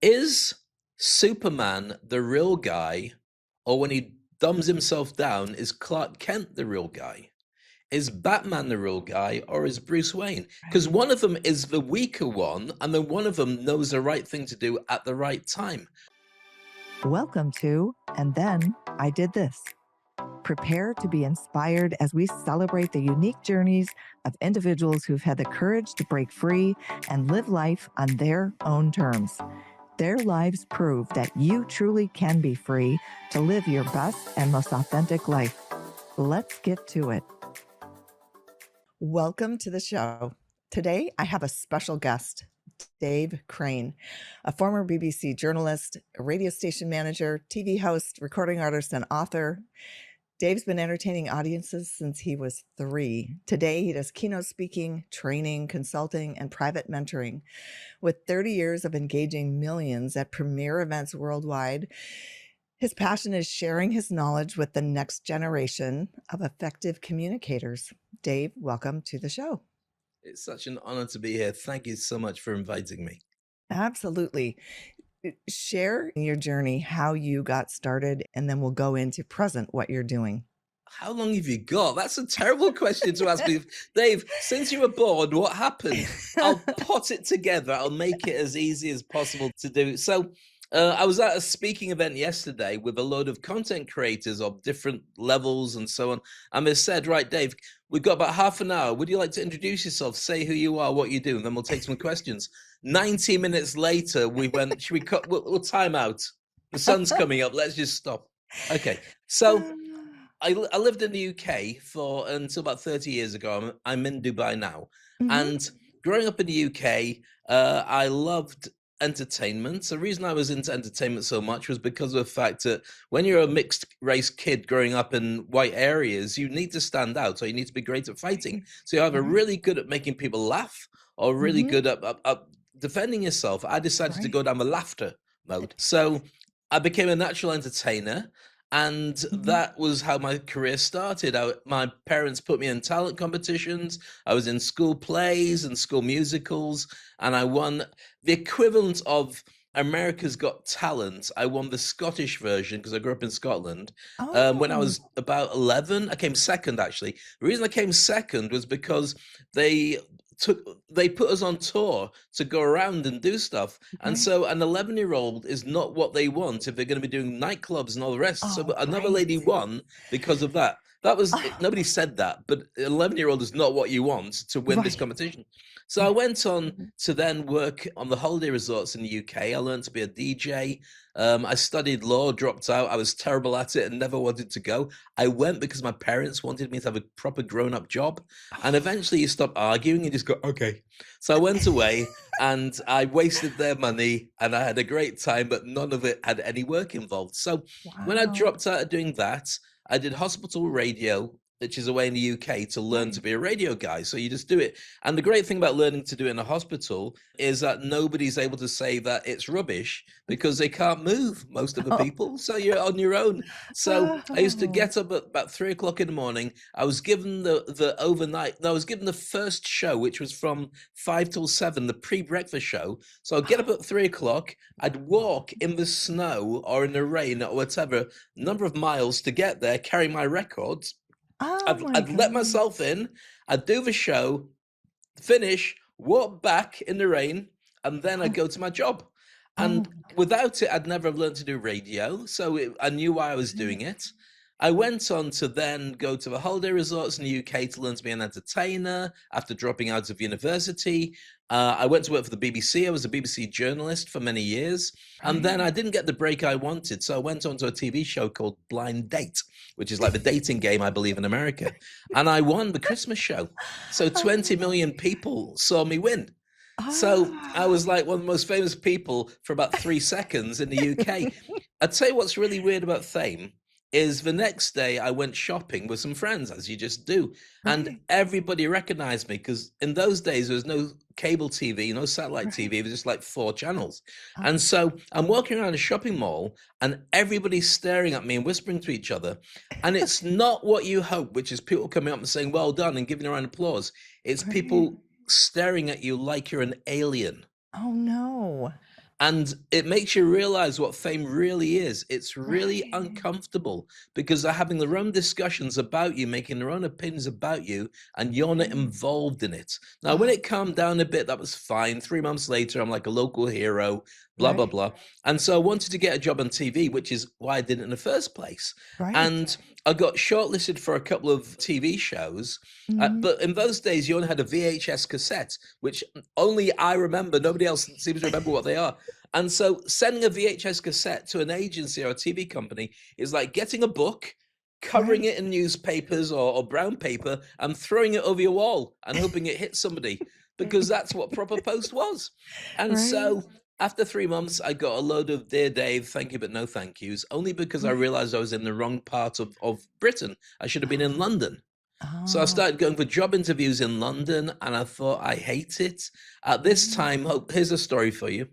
Is Superman the real guy, or when he dumbs himself down, is Clark Kent the real guy? Is Batman the real guy, or is Bruce Wayne? Because Right. one of them is the weaker one, and then one of them knows the right thing to do at the right time. Welcome to And Then I Did This. Prepare to be inspired as we celebrate the unique journeys of individuals who've had the courage to break free and live life on their own terms. Their lives prove that you truly can be free to live your best and most authentic life. Let's get to it. Welcome to the show. Today, I have a special guest, Dave Crane, a former BBC journalist, a radio station manager, TV host, recording artist, and author. Dave's been entertaining audiences since he was 3. Today, he does keynote speaking, training, consulting, and private mentoring. With 30 years of engaging millions at premier events worldwide, his passion is sharing his knowledge with the next generation of effective communicators. Dave, welcome to the show. It's such an honor to be here. Thank you so much for inviting me. Absolutely. Share your journey, how you got started, and then we'll go into present what you're doing. How long have you got? That's a terrible question to ask me. Dave, since you were born, what happened? I'll put it together. I'll make it as easy as possible to do. So, I was at a speaking event yesterday with a load of content creators of different levels and so on. And they said, right, Dave, we've got about half an hour. Would you like to introduce yourself, say who you are, what you do, and then we'll take some questions. 90 minutes later, we went, should we cut? We'll time out. The sun's coming up. Let's just stop. Okay. So, I lived in the UK for until about 30 years ago. I'm in Dubai now. Mhm. And growing up in the UK, I loved entertainment. The reason I was into entertainment so much was because of the fact that when you're a mixed race kid growing up in white areas, you need to stand out or you need to be great at fighting. So you're either Right. really good at making people laugh or really Mhm. good at defending yourself. I decided to Right. go down the laughter mode. So I became a natural entertainer, and Mhm. that was how my career started. My parents put me in talent competitions. I was in school plays and school musicals, and I won the equivalent of America's Got Talent. I won the Scottish version because I grew up in Scotland. When I Oh, was about 11, I came second, actually. The reason I came second was because they took they put us on tour to go around and do stuff, and right. so an 11-year-old is not what they want if they're going to be doing nightclubs and all the rest. So Oh, another right. lady won because of that. That was Oh, nobody said that, but an 11-year-old is not what you want to win this right. competition. So I went on Mhm. to then work on the holiday resorts in the UK. I learned to be a DJ. I studied law, dropped out. I was terrible at it and never wanted to go. I went because my parents wanted me to have a proper grown-up job. And eventually you stop arguing and just go, okay. So I went away and I wasted their money and I had a great time, but none of it had any work involved. So when I Wow. dropped out of doing that, I did hospital radio, which is away in the UK, to learn to Right. be a radio guy. So you just do it. And the great thing about learning to do it in a hospital is that nobody's able to say that it's rubbish because they can't move, most of the Oh. people. So you're on your own. So I used to Oh. get up at about 3 o'clock in the morning. I was given the overnight, no, I was given the first show, which was from 5 till 7, the pre-breakfast show. So I'd get up at 3 o'clock. I'd walk in the snow or in the rain or whatever number of miles to get there, carry my records. Oh I'd, my I'd let gosh. myself in. I'd do the show, finish, walk back in the rain, and then I'd Oh, go to my job. oh And my without it, I'd never have learned to do radio. So I knew why I was goodness. doing it. I went on to then go to the holiday resorts in the UK to learn to be an entertainer after dropping out of university. I went to work for the BBC. I was a BBC journalist for many years. And then I Right. didn't get the break I wanted. So I went on to a TV show called Blind Date, which is like the dating game, I believe, in America. And I won the Christmas show. So 20 Oh. million people saw me win. So I Ah. was like one of the most famous people for about 3 seconds in the UK. I'd say what's really weird about fame is the next day I went shopping with some friends, as you just do, and Right. everybody recognized me because in those days there was no cable TV, no satellite Right. TV, it was just like 4 channels. Oh. And so I'm walking around a shopping mall and everybody's staring at me and whispering to each other. And it's not what you hope, which is people coming up and saying, well done, and giving a round of applause. It's Right. people staring at you like you're an alien. Oh no. And it makes you realize what fame really is. It's really Right. uncomfortable because they're having their own discussions about you, making their own opinions about you, and you're not Right. involved in it. Now, when Oh, it calmed down a bit, that was fine. 3 months later, I'm like a local hero, blah, blah, right. blah. And so I wanted to get a job on TV, which is why I did it in the first place. Right. And I got shortlisted for a couple of TV shows. Mhm. But in those days, you only had a VHS cassette, which only I remember. Nobody else seems to remember what they are. And so sending a VHS cassette to an agency or a TV company is like getting a book, covering Right. it in newspapers or brown paper, and throwing it over your wall and hoping it hits somebody, because that's what proper post was. And Right. so after 3 months, I got a load of "Dear Dave, thank you, but no thank yous," only because I Right. realized I was in the wrong part of Britain. I should have been in London. So I Oh, started going for job interviews in London, and I thought, I hate it. At this right. time, here's a story for you.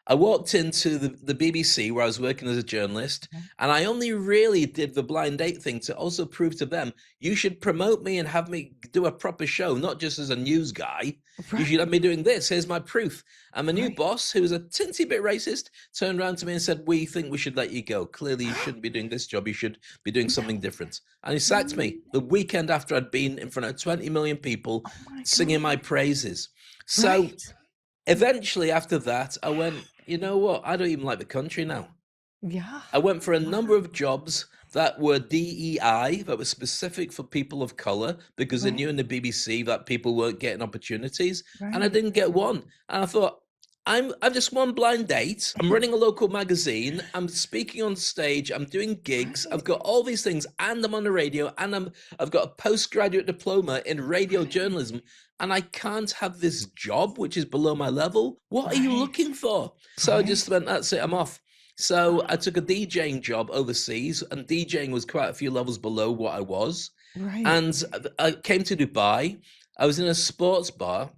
I walked into the BBC where I was working as a journalist, Okay. and I only really did the blind date thing to also prove to them, you should promote me and have me do a proper show, not just as a news guy. You should Right. have me doing this. Here's my proof. And my new Right. boss, who was a teensy bit racist, turned around to me and said, we think we should let you go. Clearly, you shouldn't be doing this job. You should be doing something No. different. And he sacked me the weekend after I'd been in front of 20 million people Oh my singing my God. praises. So Right. eventually, after that, I went, you know what? I don't even like the country now. Yeah. I went for a number Wow. of jobs that were DEI, that were specific for people of color, because they Right. knew in the BBC that people weren't getting opportunities, and I Right. didn't get one. And I thought, I've just one blind date. I'm running a local magazine. I'm speaking on stage. I'm doing gigs. Right. I've got all these things, and I'm on the radio, and I've got a postgraduate diploma in radio Right. journalism, and I can't have this job which is below my level. What are you Right. looking for? So I Right. just went, that's it. I'm off. So I Oh, took a DJing job overseas, and DJing was quite a few levels below what I was. right. And I came to Dubai. I was in a sports bar,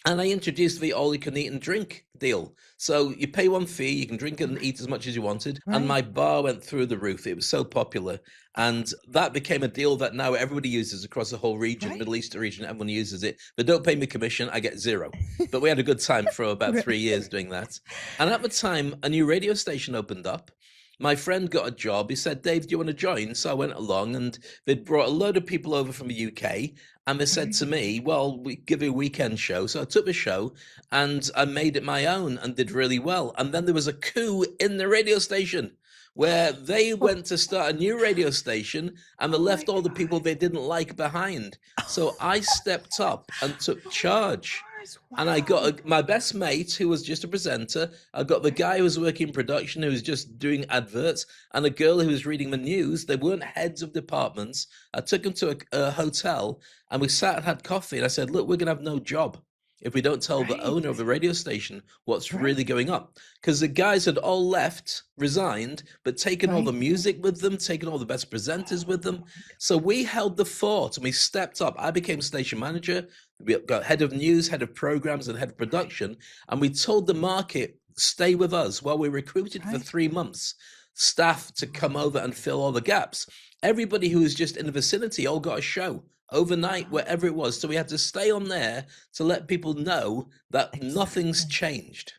and I introduced the all you can eat and drink deal. So you pay one fee, you can drink and Right. eat as much as you wanted. And Right. my bar went through the roof. It was so popular. Oh, And that became a deal that now everybody uses across the whole region, right. Middle East region, everyone uses it. But don't pay me commission, I get zero. But we had a good time for about 3 years doing that. And at the time, a new radio station opened up. My friend got a job. He said, Dave, do you want to join? So I went along, and they'd brought a load of people over from the UK. And they said Right. to me, well, we give you a weekend show. So I took the show and I made it my own and did really well. And then there was a coup in the radio station where they Oh, went to start a new radio station, and they oh my left all the God. people they didn't like behind. So I stepped up and took Oh, charge. of course. And I got Wow. my best mate, who was just a presenter. I got the Right. guy who was working production, who was just doing adverts, and a girl who was reading the news. They weren't heads of departments. I took them to a hotel, and we sat and had coffee. And I said, look, we're going to have no job if we don't tell the Right. owner of the radio station what's Right. really going on. Because the guys had all left, resigned, but taken all the Right. music with them, taken all the best presenters with Oh them. my God. So we held the fort and we stepped up. I became station manager. We got head of news, head of programs, and head of Right. production. And we told the market, stay with us. While we recruited for Right. 3 months staff to come over and fill all the gaps. Everybody who was just in the vicinity all got a show overnight, Oh, wherever it was. So we had to stay on there to let people know that nothing's exactly. changed.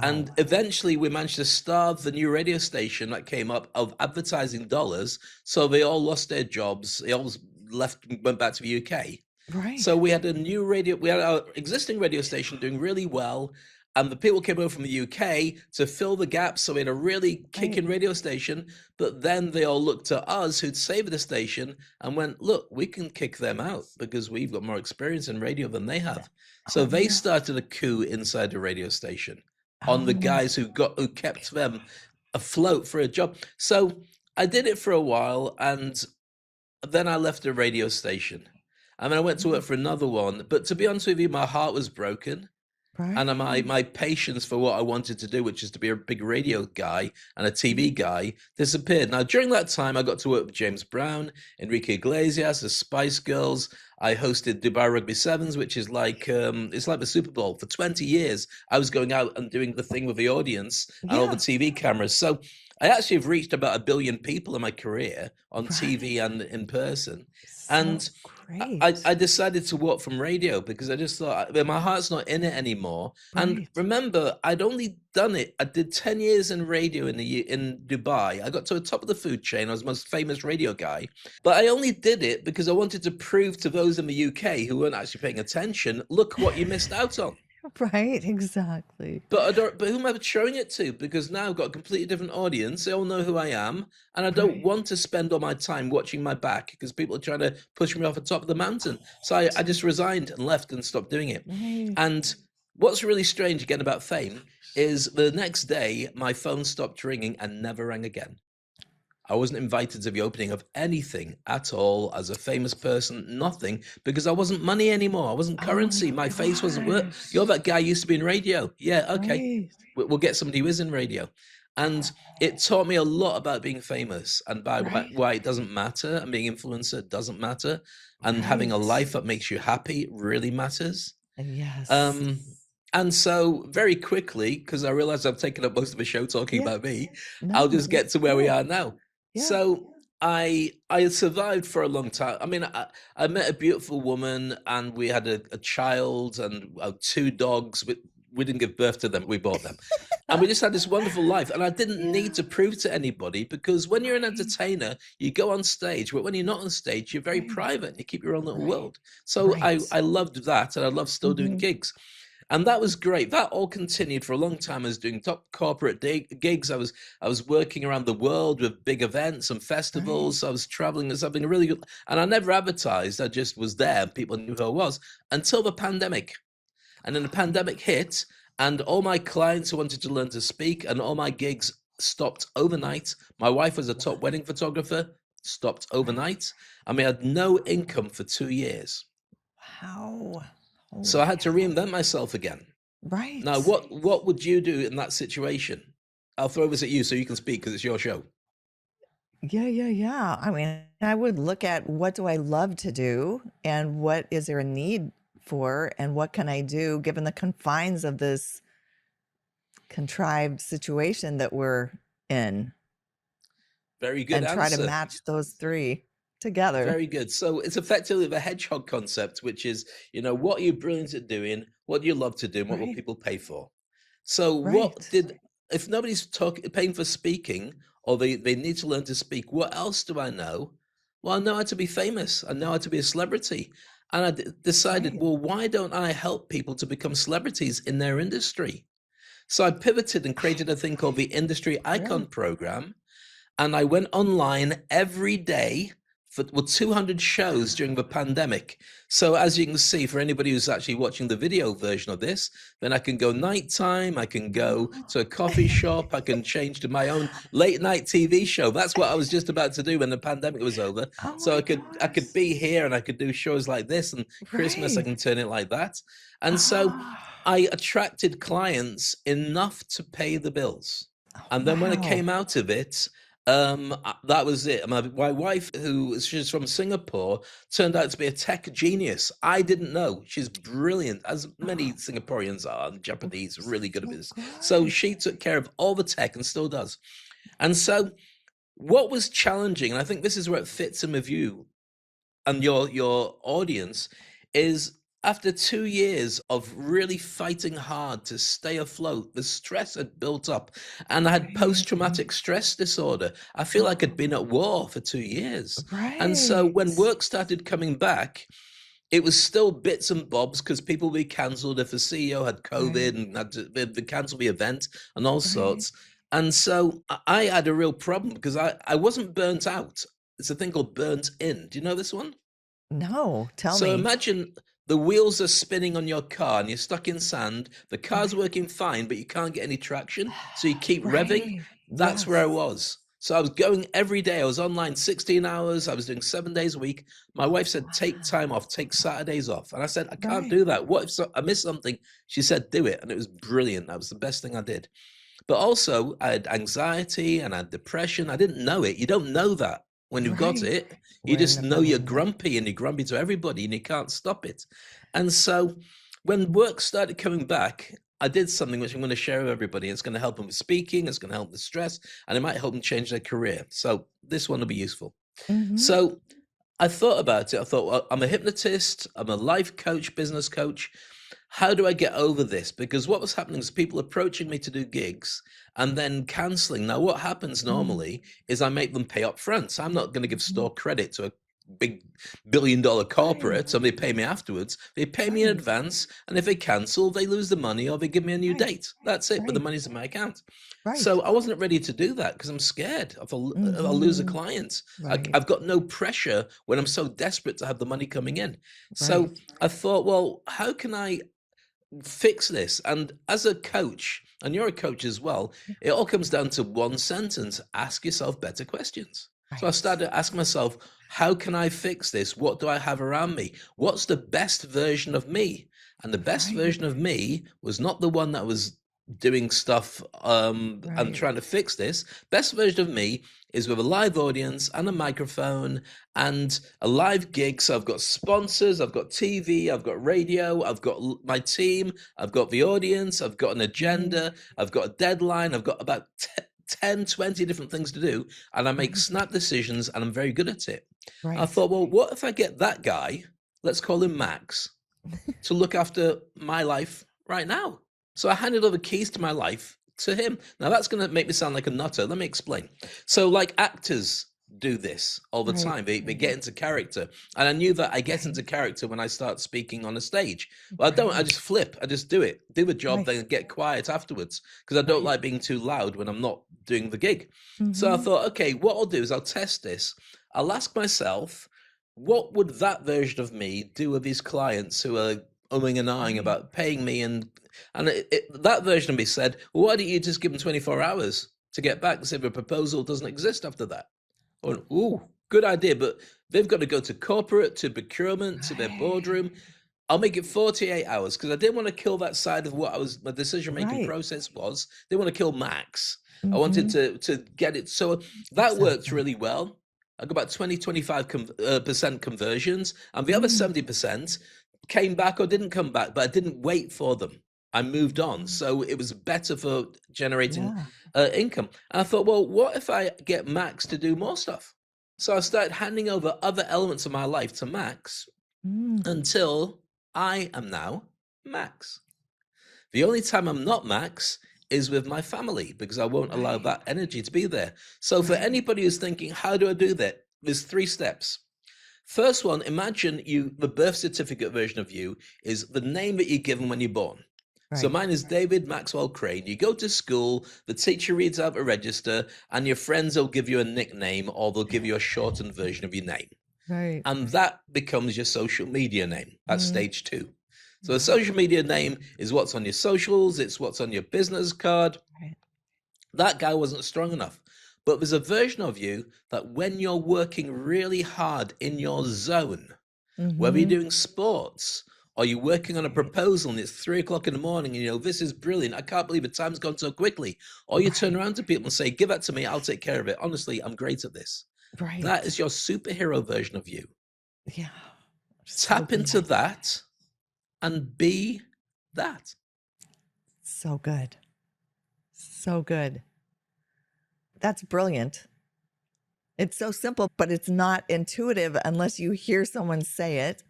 And Wow. eventually we managed to starve the new radio station that came up of advertising dollars. So they all lost their jobs. They all left, went back to the UK. Right. So we had we had our existing radio station doing really well. And the people came over from the UK to fill the gaps. So we had a really Right. kicking radio station. But then they all looked to us who'd saved the station and went, look, we can kick them out because we've got more experience in radio than they have. So Oh, they no. started a coup inside the radio station on the Oh, guys who kept them afloat for a job. So I did it for a while, and then I left the radio station. And then I went to work for another one. But to be honest with you, my heart was broken. And right. my patience for what I wanted to do, which is to be a big radio guy and a TV guy, disappeared. Now, during that time, I got to work with James Brown, Enrique Iglesias, the Spice Girls. I hosted Dubai Rugby Sevens, which is like it's like the Super Bowl. For 20 years, I was going out and doing the thing with the audience and all the Yeah. TV cameras. So I actually have reached about 1 billion people in my career on TV Right. and in person. So And I great. decided to walk from radio because I just thought my heart's not in it anymore. And Right. remember, I'd only done it. I did 10 years in radio in Dubai. I got to the top of the food chain. I was the most famous radio guy. But I only did it because I wanted to prove to those in the UK who weren't actually paying attention, look what you missed out on. Right. Exactly. But who am I showing it to? Because now I've got a completely different audience. They all know who I am, and I don't Right. want to spend all my time watching my back because people are trying to push me off the top of the mountain. So I just resigned and left and stopped doing it. Right. And what's really strange again about fame is the next day my phone stopped ringing and never rang again. I wasn't invited to the opening of anything at all as a famous person, nothing, because I wasn't money anymore. I wasn't Oh currency. my My face wasn't worth. gosh. You're that guy who used to be in radio. Yeah, okay. Right. We'll get somebody who is in radio. And it taught me a lot about being famous and by Right. why it doesn't matter, and being influencer doesn't matter, and having a Right. life that makes you happy really matters. Yes. And so very quickly, because I realized I've taken up most of the show talking Yeah. about me, I'll No, just get that's to where we good. are now. Yeah. So I survived for a long time. I mean, I met a beautiful woman, and we had a child and 2 dogs. We didn't give birth to them; we bought them, and we just had this wonderful life. And I didn't Yeah. need to prove to anybody because when you're an Right. entertainer, you go on stage, but when you're not on stage, you're very Right. private. You keep your own little Right. world. So Right. I loved that, and I love still doing Mhm. gigs. And that was great. That all continued for a long time. I was doing top corporate gigs. I was working around the world with big events and Right. festivals. I was traveling and something really good. And I never advertised. I just was there. People knew who I was until the pandemic. And then the pandemic hit, and all my clients who wanted to learn to speak and all my gigs stopped overnight. My wife was a top wedding photographer, stopped Right. overnight. And we had no income for 2 years. Wow. So I Holy had to cow. reinvent myself again. Now, Right. what would you do in that situation? I'll throw this at you so you can speak because it's your show. Yeah. I mean, I would look at what do I love to do and what is there a need for and what can I do given the confines of this contrived situation that we're in Very good and try to answer. match those 3 together. Very good. So it's effectively the hedgehog concept, which is, what are you brilliant at doing? What do you love to do? And what will Right. people pay for? So Right. if nobody's paying for speaking or they need to learn to speak, what else do I know? Well, I know how to be famous. I know how to be a celebrity. And I decided, Right. well, why don't I help people to become celebrities in their industry? So I pivoted and created a thing called the Industry Icon Really? Program. And I went online every day for 200 shows during the pandemic. So as you can see, for anybody who's actually watching the video version of this, then I can go nighttime, I can go to a coffee shop, I can change to my own late night TV show. That's what I was just about to do when the pandemic was over. Oh So my I could gosh. be here and I could do shows like this, and Christmas I Right. can turn it like that. And so Ah. I attracted clients enough to pay the bills. And then when I Wow. came out of it, that was it. My wife, she's from Singapore, turned out to be a tech genius. I didn't know. She's brilliant, as many Oh, Singaporeans are, and Japanese, really good at so this. So good. she took care of all the tech and still does. And so what was challenging, and I think this is where it fits in with you and your audience, is after 2 years of really fighting hard to stay afloat, the stress had built up, and I had Right. post-traumatic stress disorder. I feel like I'd been at war for 2 years. And so Right. when work started coming back, it was still bits and bobs because people would be cancelled if the CEO had COVID Right. and had to they'd cancel the event and all Right. sorts. And so I had a real problem because I wasn't burnt out. It's a thing called burnt in. Do you know this one? No, tell So me. imagine the wheels are spinning on your car and you're stuck in sand. The car's Right. working fine, but you can't get any traction. So you keep revving. Right. That's where I Yes. was. So I was going every day. I was online 16 hours. I was doing 7 days a week. My wife said, take time off, take Saturdays off. And I said, I can't Right. do that. What if I miss something? She said, do it. And it was brilliant. That was the best thing I did. But also, I had anxiety and I had depression. I didn't know it. You don't know that when you've got Right. it. You We're just know never you're gonna know. grumpy and you're grumpy to everybody and you can't stop it. And so when work started coming back, I did something which I'm going to share with everybody. It's going to help them with speaking, it's going to help with stress, and it might help them change their career. So this one will be useful. Mhm. So I thought about it. I thought, well, I'm a hypnotist, I'm a life coach, business coach. How do I get over this? Because what was happening is people approaching me to do gigs and then canceling. Now, what happens Mm. normally is I make them pay up front. So I'm not going to give Mhm. store credit to a big billion-dollar Right. corporate. Somebody pay me afterwards. They pay me in Right. advance, and if they cancel, they lose the money or they give me a new Right. date. That's it, but the Right. money's in my account. So Right. I wasn't ready to do that because I'm scared if I'll lose a Mhm. client. Right. I've got no pressure when I'm so desperate to have the money coming in. So Right. I thought, well, how can I fix this? And as a coach, and you're a coach as well, Yeah. it all comes down to one sentence: ask yourself better questions. So I Right. started asking myself, how can I fix this? What do I have around me? What's the best version of me? And the best Right. version of me was not the one that was doing stuff and Right. trying to fix this. Best version of me is with a live audience and a microphone and a live gig. So I've got sponsors, I've got TV, I've got radio, I've got my team, I've got the audience, I've got an Mhm. agenda, I've got a deadline, I've got about 10, 20 different things to do. And I make Right. snap decisions and I'm very good at it. I Right. thought, well, what if I get that guy, let's call him Max, to look after my life right now? So I handed over keys to my life to him. Now that's going to make me sound like a nutter. Let me explain. So, like actors do this all the Right. time, they get into character. And I knew that I get Right. into character when I start speaking on a stage. Well, I don't, I Right. just flip, I just do it, do the job, Right. then get quiet afterwards because I don't Right. like being too loud when I'm not doing the gig. So I Mhm. thought, okay, what I'll do is I'll test this. I'll ask myself, what would that version of me do with these clients who are umming and ahhing Right. about paying me? And that version of me said, well, why don't you just give them 24 hours to get back and say the proposal doesn't exist after that? I went, ooh, good idea, but they've got to go to corporate, to procurement, to their boardroom. Right. I'll make it 48 hours because I didn't want to kill that side of what my decision making Right. process was. Didn't want to kill Max. I wanted Mhm. to get it. So that worked Exactly. really well. I got about 20, 25% conversions, and the other Mm. 70% came back or didn't come back, but I didn't wait for them. I moved on. Mm. So it was better for generating Yeah. income. And I thought, well, what if I get Max to do more stuff? So I started handing over other elements of my life to Max Mm. until I am now Max. The only time I'm not Max is with my family because I won't allow Right. that energy to be there. So for Right. anybody who's thinking, how do I do that? There's 3 steps. First one, imagine the birth certificate version of you is the name that you're given when you're born. So Right. mine is David Maxwell Crane. You go to school, the teacher reads out a register, and your friends will give you a nickname or they'll give you a shortened version of your name. Right. And that becomes your social media name. That's Mm. stage 2. So a Right. social media name is what's on your socials, it's what's on your business card. Right. That guy wasn't strong enough. But there's a version of you that when you're working really hard in your zone, whether you're Mhm. doing sports or you're working on a Right. proposal and it's 3 o'clock in the morning and you know, this is brilliant. I can't believe the time's gone so quickly. Or you turn Right. around to people and say, give that to me. I'll take care of it. Honestly, I'm great at this. That Right. is your superhero version of you. Yeah. So Tap into good. that and be that. So good. So good. That's brilliant. It's so simple, but it's not intuitive unless you hear someone say it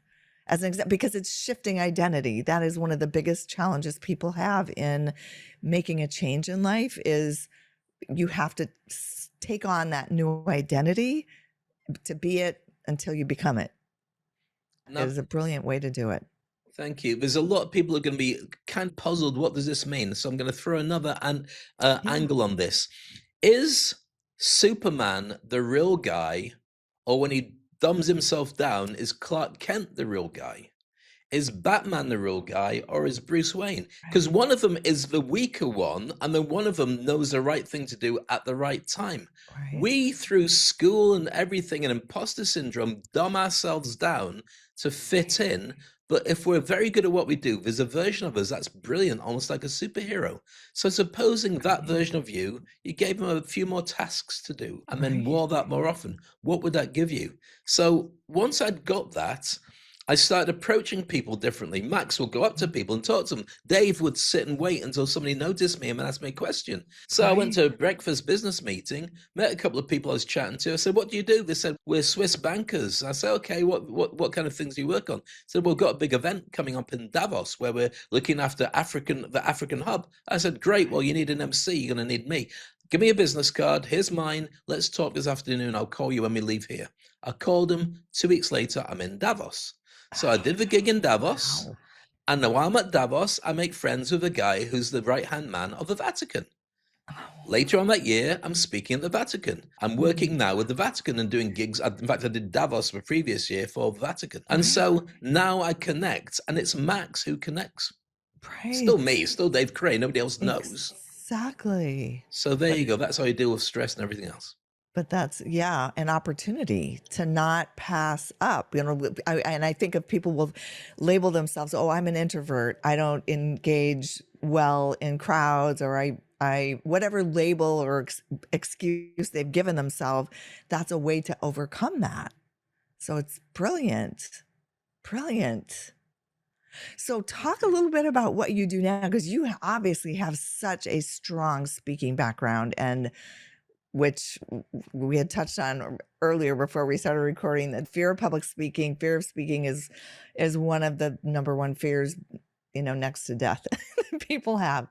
as an example, because it's shifting identity. That is one of the biggest challenges people have in making a change in life is you have to take on that new identity to be it until you become it. It Now, is a brilliant way to do it. thank you. There's a lot of people who are going to be kind of puzzled. What does this mean? So I'm going to throw another Yeah. angle on this. Is Superman the real guy, or when he dumbs himself down, is Clark Kent the real guy? Is Batman the real guy, or is Bruce Wayne? Because Right. one of them is the weaker one, and then one of them knows the right thing to do at the right time. Right. We, through school and everything and imposter syndrome, dumb ourselves down to fit Right. in. But if we're very good at what we do, there's a version of us that's brilliant, almost like a superhero. So supposing that Right. version of you, you gave them a few more tasks to do and then Right. wore that more often, what would that give you? So once I'd got that, I started approaching people differently. Max would go up to people and talk to them. Dave would sit and wait until somebody noticed me and ask me a question. So I went Right. to a breakfast business meeting, met a couple of people I was chatting to. I said, "What do you do?" They said, "We're Swiss bankers." I said, "Okay, what kind of things do you work on?" I said, "Well, we've got a big event coming up in Davos where we're looking after the African hub." I said, "Great, well, you need an MC, you're going to need me. Give me a business card, here's mine, let's talk this afternoon, I'll call you when we leave here." I called him, 2 weeks later, I'm in Davos. So I did the gig in Davos, Wow. and now I'm at Davos, I make friends with a guy who's the right-hand man of the Vatican. Later on that year, I'm speaking at the Vatican. I'm working now with the Vatican and doing gigs. In fact, I did Davos the previous year for the Vatican. And so now I connect, and it's Max who connects. Still Right. me, still Dave Crane. Nobody else knows. Exactly. So there you go. That's how you deal with stress and everything else. But that's, yeah, an opportunity to not pass up. And I think if people will label themselves, oh, I'm an introvert, I don't engage well in crowds, or I whatever label or excuse they've given themselves, that's a way to overcome that. So it's brilliant. Brilliant. So talk a little bit about what you do now, because you obviously have such a strong speaking background, and which we had touched on earlier before we started recording, that fear of public speaking, fear of speaking is one of the number one fears, next to death that people have.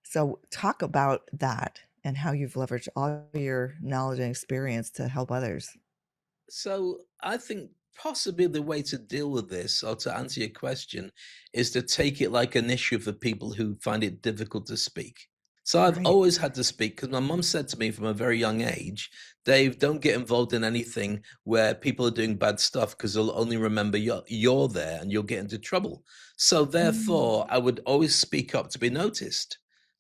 So talk about that and how you've leveraged all your knowledge and experience to help others. So I think possibly the way to deal with this, or to answer your question, is to take it like an issue for people who find it difficult to speak. So I've Right. always had to speak because my mum said to me from a very young age, "Dave, don't get involved in anything where people are doing bad stuff because they'll only remember you're there and you'll get into trouble." So Mm. therefore, I would always speak up to be noticed.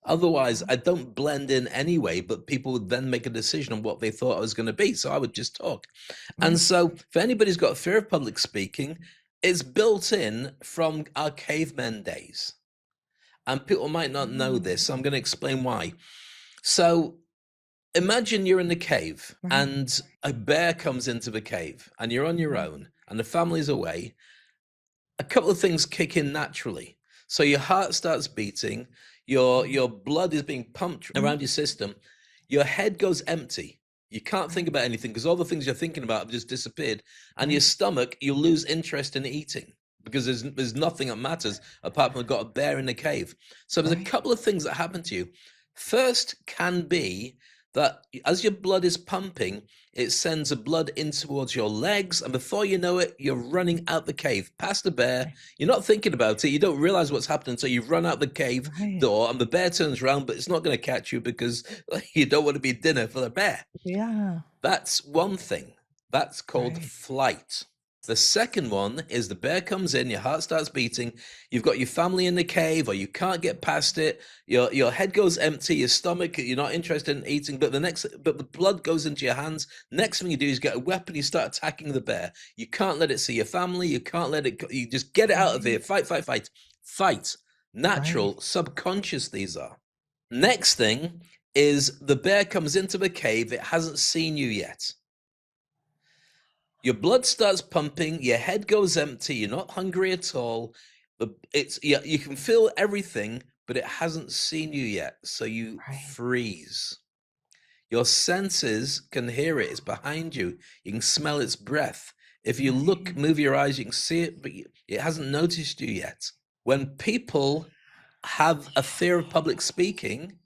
Otherwise, I don't blend in anyway, but people would then make a decision on what they thought I was going to be. So I would just talk. And Right. so, for anybody who's got a fear of public speaking, it's built in from our cavemen days. And people might not know Mm. this, so I'm going to explain why. So, imagine you're in the cave Right. and a bear comes into the cave and you're on your own and the family's away. A couple of things kick in naturally. So your heart starts beating, your blood is being pumped around your system, your head goes empty. You can't think about anything because all the things you're thinking about have just disappeared. And your Right. stomach, you lose interest in eating because there's nothing that matters apart from I've got a bear in the cave. So there's a Right. couple of things that happen to you. First can be that as your blood is pumping, it sends the blood in towards your legs, and before you know it, you're running out the cave, past the bear. Right. You're not thinking about it. You don't realize what's happening until you've run out the cave Right. door, and the bear turns around, but it's not going to catch you because you don't want to be dinner for the bear. Yeah. That's one thing. That's called Right. flight. The second one is the bear comes in, your heart starts beating, you've got your family in the cave, or you can't get past it, your head goes empty, your stomach, you're not interested in eating, but the blood goes into your hands. Next thing you do is get a weapon, you start attacking the bear. You can't let it see your family, you can't let it go, you just get it out of here. Fight, fight, fight. Fight. Natural, Right. subconscious these are. Next thing is the bear comes into the cave, it hasn't seen you yet. Your blood starts pumping, your head goes empty, you're not hungry at all. You can feel everything, but it hasn't seen you yet, so you Right. freeze. Your senses can hear it, it's behind you. You can smell its breath. If you look, Right. move your eyes, you can see it, but it hasn't noticed you yet. When people have a fear of public speaking,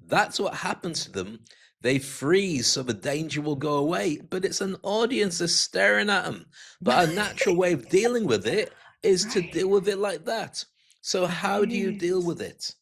that's what happens to them. They freeze, so the danger will go away, but it's an audience that's staring at them. But a natural way of dealing with it is to Right. deal with it like that. So, how do you deal Right. with it?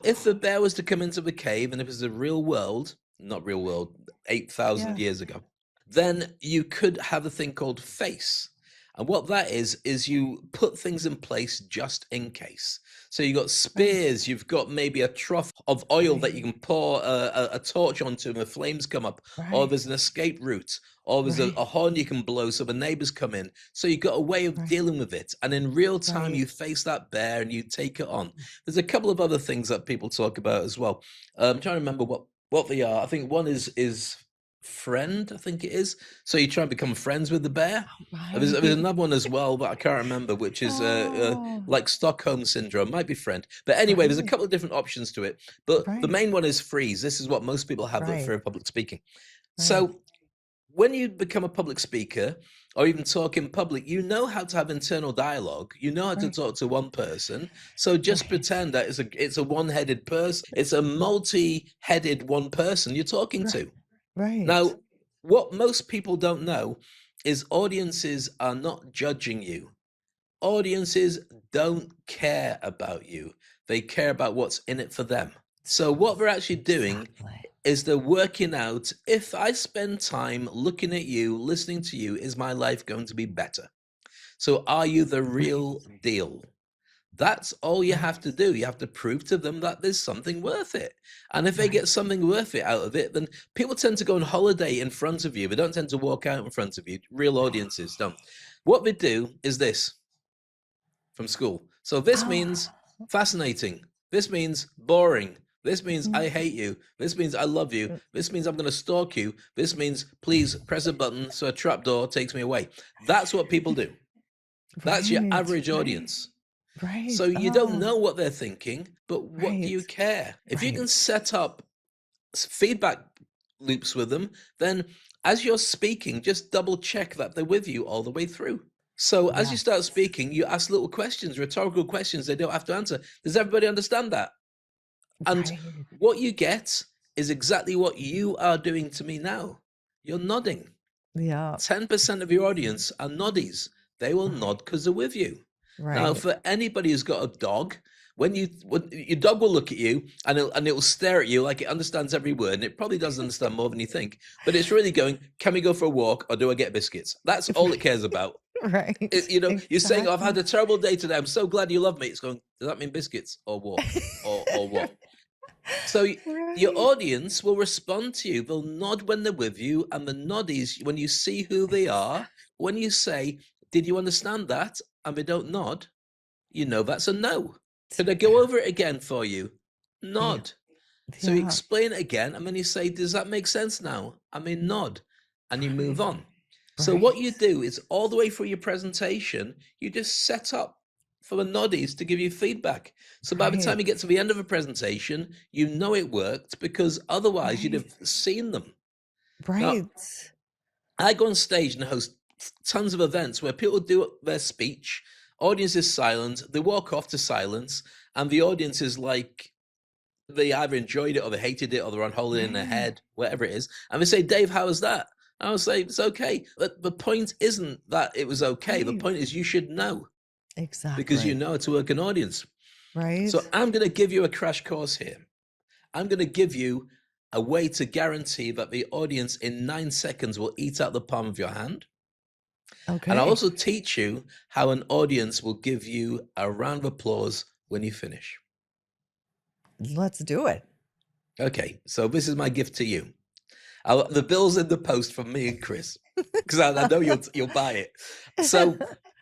If the bear was to come into the cave and it was the real world, not real world, 8,000 Yeah. years ago, then you could have a thing called face. And what that is you put things in place just in case. So you've got Right. spears, you've got maybe a trough of oil that you Right. can pour a torch onto and the flames come up, or Right. there's an escape route, or there's a Right. horn you can blow so the neighbors come in. So you've got a way of Right. dealing with it. And in real time, Right. you face that bear and you take it on. There's a couple of other things that people talk about as well. I'm trying to remember what they are. I think one is friend, I think it is. So you try and become friends with the bear. There's Right. another one as well, but I can't remember, which is Oh, like Stockholm syndrome, might be friend. But anyway, there's a right. couple of different options to it. But the Right. main one is freeze. This is what most people have that Right. fear of public speaking. Right. So when you become a public speaker or even talk in public, you know how to have internal dialogue. You know how to Right. talk to one person. So just Right. pretend that it's a one-headed person. It's a multi-headed one person you're talking Right. to. Right. Now, what most people don't know is audiences are not judging you. Audiences don't care about you. They care about what's in it for them. So what they're actually doing Exactly. is they're working out, if I spend time looking at you, listening to you, is my life going to be better? So are you the real Right. deal? That's all you have Right. to do. You have to prove to them that there's something worth it. And if they get Right. something worth it out of it, then people tend to go on holiday in front of you. They don't tend to walk out in front of you. Real audiences don't. What they do is this from school. So this means Oh. fascinating. This means boring. This means Mhm. I hate you. This means I love you. This means I'm going to stalk you. This means please press a button so a trapdoor takes me away. That's what people do. That's your Right. average Right. audience. Right. So you don't Oh, know what they're thinking, but what do right. you care? If you can Right. set up feedback loops with them, then as you're speaking, just double check that they're with you all the way through. So as you start Yes. speaking, you ask little questions, rhetorical questions they don't have to answer. Does everybody understand that? And Right. what you get is exactly what you are doing to me now. You're nodding. Yeah. 10% of your audience are noddies. They will Right. nod because they're with you. Now, Right. for anybody who's got a dog, when your dog will look at you and it'll stare at you like it understands every word, and it probably does understand more than you think, but it's really going, can we go for a walk or do I get biscuits? That's all it cares about. Right. You're saying, oh, I've had Exactly. a terrible day today. I'm so glad you love me. It's going, does that mean biscuits or walk or what? So your Right. audience will respond to you. They'll nod when they're with you, and the noddies, when you see who they are, when you say, "Did you understand that?" and they don't nod, you know that's a no. Could I go over it again for you? Yeah. Nod. So you Yeah. explain it again, and then you say, "Does that make sense now?" I mean, nod, and you move Right. on. So what Right. you do is all the way through your presentation, you just set up for the noddies to give you feedback. So by the time Right. you get to the end of a presentation, you know it worked because otherwise you'd Right. have seen them. Now, Right. I go on stage and host tons of events where people do their speech, audience is silent, they walk off to silence, and the audience is like, they either enjoyed it or they hated it or they're on holiday in their Right. head, whatever it is. And they say, Dave, how was that? And I'll say, it's okay. But the point isn't that it was okay. The Right. point is you should know because you Exactly. know how to work an audience. So Right. I'm going to give you a crash course here. I'm going to give you a way to guarantee that the audience in 9 seconds will eat out the palm of your hand. And I'll Okay. also teach you how an audience will give you a round of applause when you finish. Let's do it. Okay, so this is my gift to you. The bill's in the post from me and Chris because I know you'll buy it. So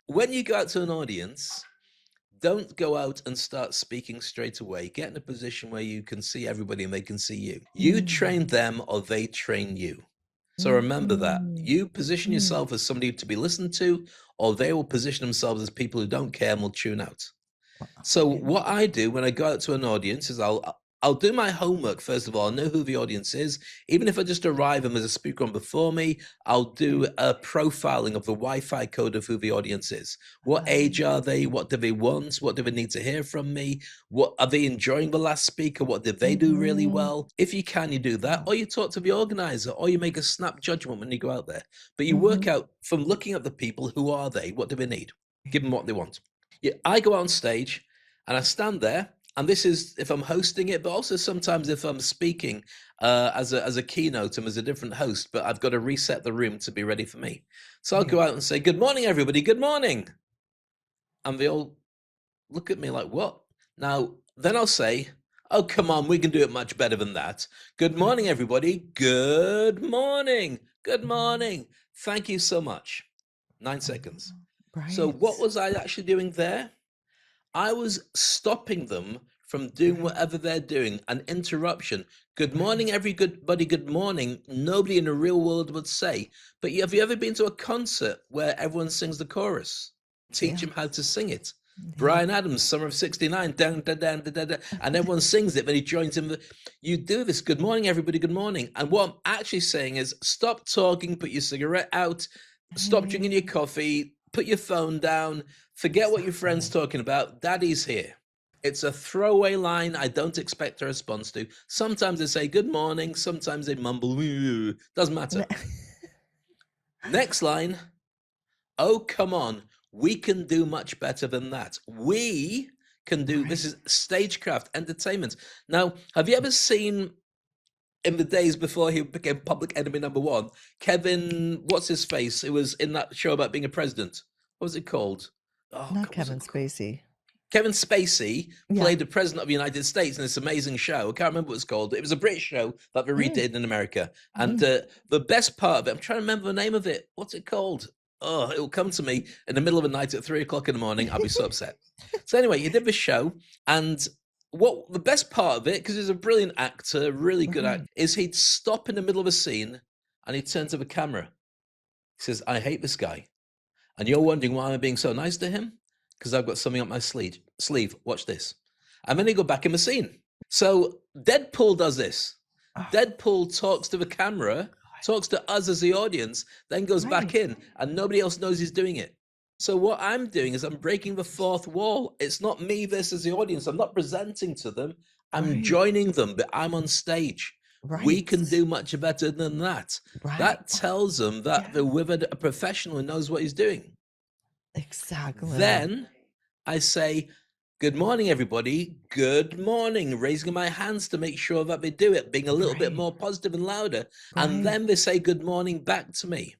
when you go out to an audience, don't go out and start speaking straight away. Get in a position where you can see everybody and they can see you. You train Mm. them or they train you. So remember that. Mhm. You position Mm. yourself as somebody to be listened to, or they will position themselves as people who don't care and will tune out. So Yeah. what I do when I go out to an audience is I'll do my homework first of all. I know who the audience is. Even if I just arrive and there's a speaker on before me, I'll do a profiling of the Wi-Fi code of who the audience is. What age are they? What do they want? What do they need to hear from me? What are they enjoying the last speaker? What did they do really Mhm. well? If you can, you do that, Yeah. or you talk to the organizer, or you make a snap judgment when you go out there. But you work Mhm. out from looking at the people, who are they? What do they need? Give them what they want. Yeah, I go on stage and I stand there, and this is if I'm hosting it, but also sometimes if I'm speaking as a keynote and as a different host, but I've got to reset the room to be ready for me. So I'll Right. go out and say, "Good morning, everybody. Good morning," and they all look at me like, "What?" Now then I'll say, "Oh, come on, we can do it much better than that. Good morning, Right. everybody. Good morning. Good Mhm. morning. Thank you so much." 9 seconds. So what Right. was I actually doing there? I was stopping them from doing Right. whatever they're doing, an interruption. Good morning, Right. everybody. Good morning. Nobody in the real world would say. But have you ever been to a concert where everyone sings the chorus? Teach Yeah. them how to sing it. Yeah. Brian Adams, Summer of '69, dun, dun, dun, dun, dun, dun, and everyone sings it, then he joins in. You do this. Good morning, everybody. Good morning. And what I'm actually saying is stop talking, put your cigarette out, stop drinking your coffee, put your phone down, forget what your friend's Exactly. talking about. Daddy's here. It's a throwaway line I don't expect a response to. Sometimes they say good morning, sometimes they mumble. Doesn't matter. Next line. Oh, come on. We can do much better than that. We can do this is Right. stagecraft entertainment. Now, have you ever seen in the days before he became public enemy number one, Kevin, what's his face? It was in that show about being a president. What was it called? Oh, Not God, was Kevin it called? Spacey. Kevin Spacey Yeah. played the president of the United States in this amazing show. I can't remember what it's called. It was a British show that they redid in America. And the best part of it, I'm trying to remember the name of it. What's it called? Oh, it will come to me in the middle of the night at 3:00 in the morning. I'll be so upset. So anyway, he did this show, and what the best part of it, because he's a brilliant actor, really good actor, is he'd stop in the middle of a scene and he'd turn to the camera. He says, "I hate this guy." And you're wondering why I'm being so nice to him? Because I've got something up my sleeve. Watch this. And then they go back in the scene. So Deadpool does this. Oh, Deadpool talks to the camera, talks to us as the audience, then goes back right. in, and nobody else knows he's doing it. So what I'm doing is I'm breaking the fourth wall. It's not me versus the audience. I'm not presenting to them. I'm Right. joining them, but I'm on stage. We can Right. do much better than that. Right. That tells them that Yeah. they're with a professional who knows what he's doing. Exactly. Then I say, good morning, everybody. Good morning. Raising my hands to make sure that they do it, being a little bit Right. more positive and louder. And Right. then they say good morning back to me.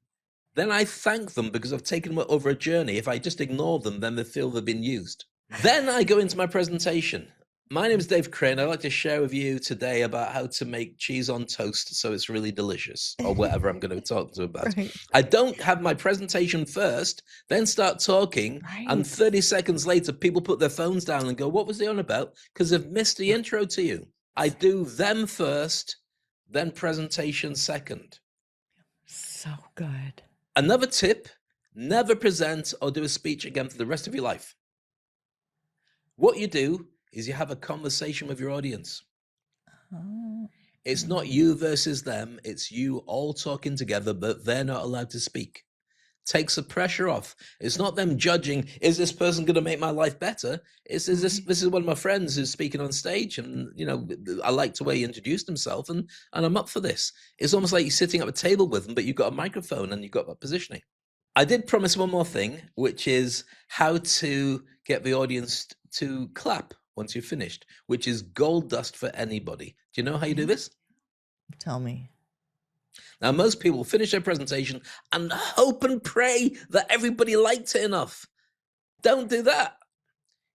Then I thank them because I've taken them over a journey. If I just ignore them, then they feel they've been used. Then I go into my presentation. My name is Dave Crane. I'd like to share with you today about how to make cheese on toast so it's really delicious, or whatever I'm going to talk to about. Right. I don't have my presentation first, then start talking, and Right. 30 seconds later, people put their phones down and go, what was they on about? Because they've missed the intro to you. I do them first, then presentation second. So good. Another tip, never present or do a speech again for the rest of your life. What you do is you have a conversation with your audience. Oh. It's not you versus them. It's you all talking together, but they're not allowed to speak. Takes the pressure off. It's not them judging, is this person going to make my life better? This is one of my friends who's speaking on stage, and I liked the way he introduced himself, and I'm up for this. It's almost like you're sitting at a table with them, but you've got a microphone and you've got that positioning. I did promise one more thing, which is how to get the audience to clap once you've finished, which is gold dust for anybody. Do you know how you do this? Tell me. Now, most people finish their presentation and hope and pray that everybody liked it enough. Don't do that.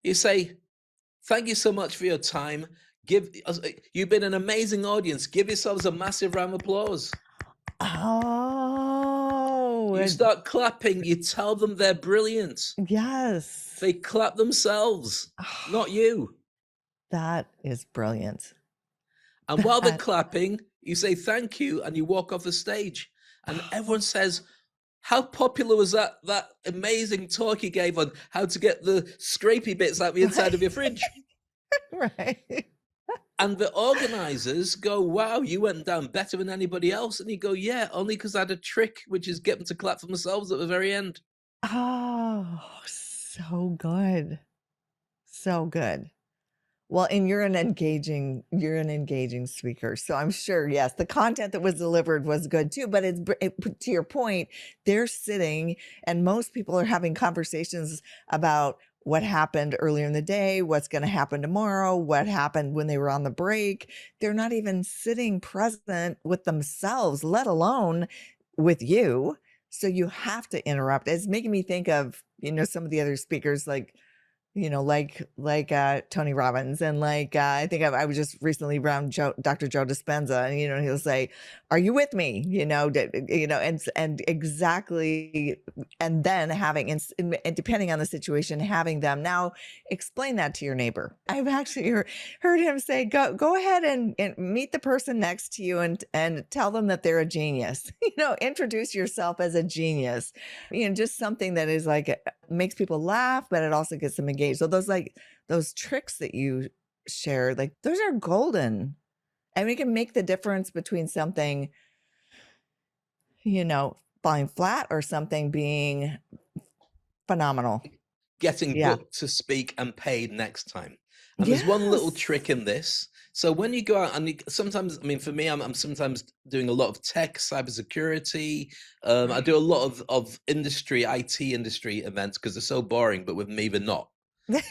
You say, thank you so much for your time. You've been an amazing audience. Give yourselves a massive round of applause. Oh. You start clapping. You tell them they're brilliant. Yes. They clap themselves, not you. That is brilliant. And while they're clapping, you say thank you and you walk off the stage. And everyone says, how popular was that amazing talk you gave on how to get the scrapey bits out the inside of your fridge? Right. And the organizers go, wow, you went down better than anybody else. And you go, yeah, only because I had a trick, which is get them to clap for themselves at the very end. Oh, so good. So good. Well, and you're an engaging speaker. So I'm sure, yes, the content that was delivered was good too. But to your point, they're sitting, and most people are having conversations about what happened earlier in the day, what's going to happen tomorrow, what happened when they were on the break. They're not even sitting present with themselves, let alone with you. So you have to interrupt. It's making me think of, some of the other speakers, like, like Tony Robbins, and I think I was just recently around Dr. Joe Dispenza, and he'll say, "Are you with me?" And exactly, and then having and depending on the situation, having them now explain that to your neighbor. I've actually heard him say, "Go ahead and meet the person next to you and tell them that they're a genius." Introduce yourself as a genius. Just something that is makes people laugh, but it also gets them engaged. So those tricks that you shared, those are golden. And we can make the difference between something, falling flat or something being phenomenal. Getting Yeah. booked to speak and paid next time. And there's one little Yes. trick in this. So when you go out and sometimes, for me, I'm sometimes doing a lot of tech, cybersecurity. I do a lot of industry, IT industry events because they're so boring, but with me, they're not.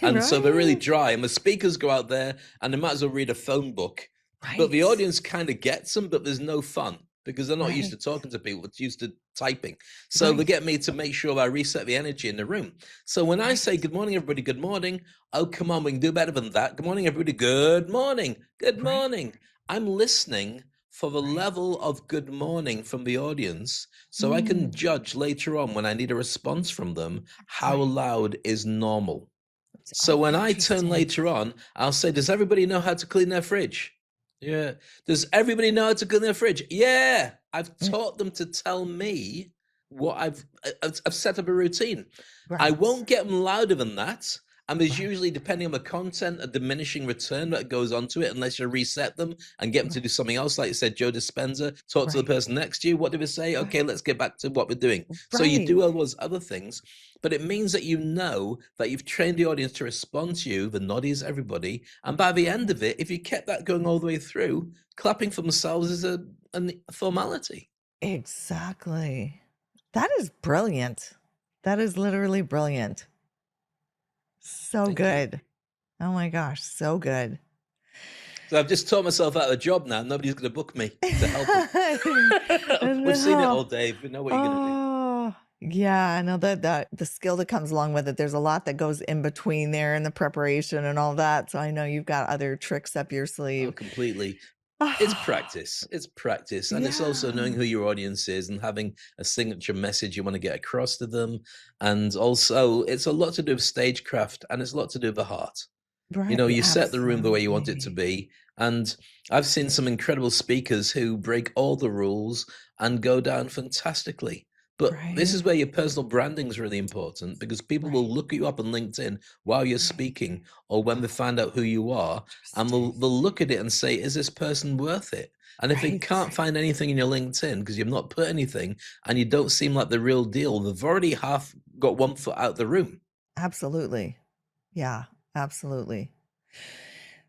And so they're really Right. dry. And the speakers go out there and they might as well read a phone book. But the Right. audience kind of gets them, but there's no fun because they're not used to Right. talking to people. It's used to typing. So they Right. get me to make sure I reset the energy in the room. So when I say, Right. good morning, everybody, good morning. Oh, come on, we can do better than that. Good morning, everybody. Good morning. Good Right. morning. I'm listening for the Right. level of good morning from the audience so I can Mm. judge later on when I need a response from them, how Right. loud is normal. So Oh, when I turn interesting. later on, I'll say, does everybody know how to clean their fridge? Yeah. Does everybody know how to clean their fridge? Yeah. I've Mm. taught them to tell me what I've set up a routine. I Right. won't get them louder than that. And there's Right. usually, depending on the content, a diminishing return that goes onto it unless you reset them and get them to Right. do something else. Like you said, Joe Dispenza, talk to the Right. person next to you. What do they say? Right. Okay, let's get back to what we're doing. So you Right. do all those other things, but it means that you know that you've trained the audience to respond to you, the noddies, everybody. And by the end of it, if you kept that going all the way through, clapping for themselves is a formality. Exactly. That is brilliant. That is literally brilliant. So Thank you. good. Oh my gosh, so good. So I've just taught myself out of a job now. Nobody's going to book me to help them. We've seen it No. all, Dave. We know what you're going to do. Oh, yeah, I know that the skill that comes along with it. There's a lot that goes in between there and the preparation and all that. So I know you've got other tricks up your Oh, sleeve. completely. It's Oh, practice. It's practice. And it's also knowing yeah. who your audience is and having a signature message you want to get across to them. And also, it's a lot to do with stagecraft and it's a lot to do with the heart. Right. You set the room the way you want it to Absolutely. be. And I've seen some incredible speakers who break all the rules and go down fantastically. But this is Right. where your personal branding is really important because people will Right. look you up on LinkedIn while you're Right. speaking or when they Oh, find out who you are, and interesting. they'll look at it and say, is this person worth it? And if they Right. can't find anything in your LinkedIn because you've not put anything and you don't seem like the real deal, they've already half got one foot out the room. Absolutely. Yeah, absolutely.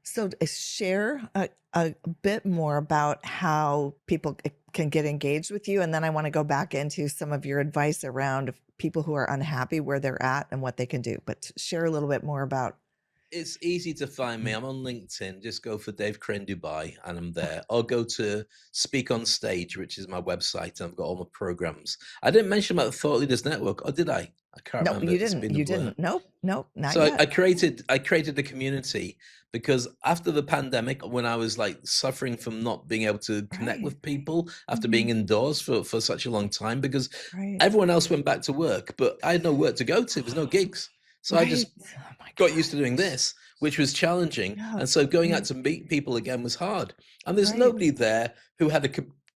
So share a bit more about how people can get engaged with you. And then I want to go back into some of your advice around people who are unhappy where they're at and what they can do. But share a little bit more about. It's easy to find me. Mm. I'm on LinkedIn. Just go for Dave Crane Dubai and I'm Okay. there. Or go to Speak on Stage, which is my website, and I've got all my programs. I didn't mention about the Thought Leaders Network, or did I? I can't No, remember. you It's didn't. been a You blur. didn't. Nope. Nope. Not So yet. I created the community because after the pandemic, when I was like suffering from not being able to connect Right. with people after Hmm. being indoors for such a long time, because Right. everyone else went back to work, but I had no work to go to. There's no gigs. So I Right. just Oh my got used to doing gosh. this, which was challenging. Yeah. And so going out Right. to meet people again was hard. And there's Right. nobody there who had a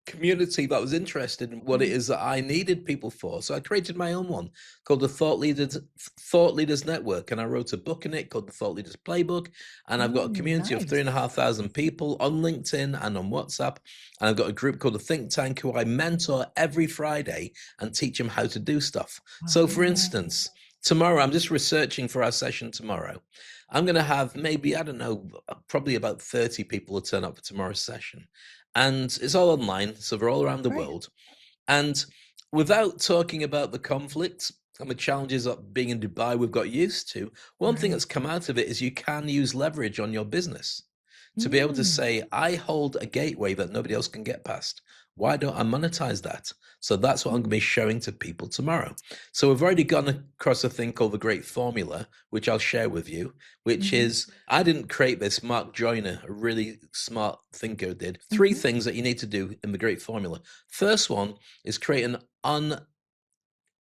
community that was interested in what it Right. is that I needed people for. So I created my own one called the Thought Leaders Network. And I wrote a book in it called the Thought Leaders Playbook. And I've got a community of Nice. 3,500 people on LinkedIn and on WhatsApp. And I've got a group called the Think Tank who I mentor every Friday and teach them how to do stuff. So for Wow. instance, tomorrow, I'm just researching for our session tomorrow. I'm going to have maybe, I don't know, probably about 30 people will turn up for tomorrow's session. And it's all online, so they're all around the Right. world. And without talking about the conflicts and the challenges of being in Dubai we've got used to, one thing Right. that's come out of it is you can use leverage on your business to be able to Mm. say, I hold a gateway that nobody else can get past, Why don't I monetize that? So that's what I'm going to be showing to people tomorrow. So we've already gone across a thing called the Great Formula, which I'll share with you, which is, I didn't create this. Mark Joyner, a really smart thinker, did. 3 things that you need to do in the Great Formula. First one is create an